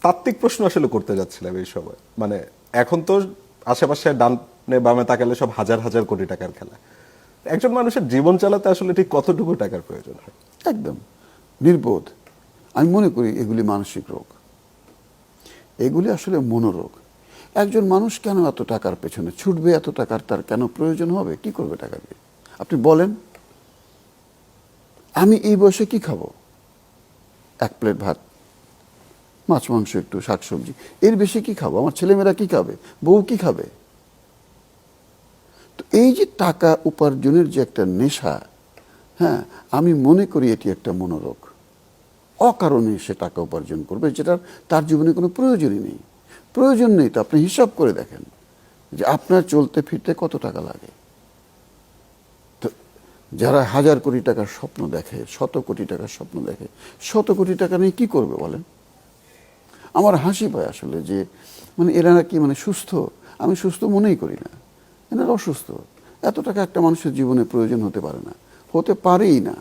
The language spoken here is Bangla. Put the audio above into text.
তাত্ত্বিক প্রশ্ন আসলে করতে যাচ্ছিলাম এই সময়। মানে এখন তো আশেপাশে ডানে বামে তাকালে সব হাজার হাজার কোটি টাকার খেলা। একজন মানুষের জীবন চালাতে আসলে ঠিক কতটুকু টাকার প্রয়োজন হয়? একদম নির্বোধ। আমি মনে করি এগুলি মানসিক রোগ, এগুলি আসলে মনোরোগ। একজন মানুষ কেন এত টাকার পেছনে ছুটবে, এত টাকার তার কেন প্রয়োজন হবে, কি করবে টাকা দিয়ে? আপনি বলেন। আমি এই বয়সে কি খাবো? এক প্লেট ভাত, মাছ মাংস, একটু শাকসবজি, এর বেশি কি খাবো? আমার ছেলেমেয়েরা কি খাবে? বউ কি খাবে? তো এই যে টাকা উপার্জনের যে একটা নেশা, হ্যাঁ, আমি মনে করি এটি একটা মনোরোগ। অকারণে সে টাকা উপার্জন করবে, যেটা তার জীবনে কোনো প্রয়োজনই নেই। প্রয়োজন নেই তো আপনি হিসাব করে দেখেন যে আপনার চলতে ফিরতে কত টাকা লাগে। তো যারা হাজার কোটি টাকার স্বপ্ন দেখে, শত কোটি টাকার স্বপ্ন দেখে, শত কোটি টাকা নিয়ে কি করবে বলেন? আমার হাসি পায় আসলে যে মানে এরা নাকি মানে সুস্থ। আমি সুস্থ মনেই করি না, এনারা অসুস্থ। এত টাকা একটা মানুষের জীবনে প্রয়োজন হতে পারে না, হতে পারেই না।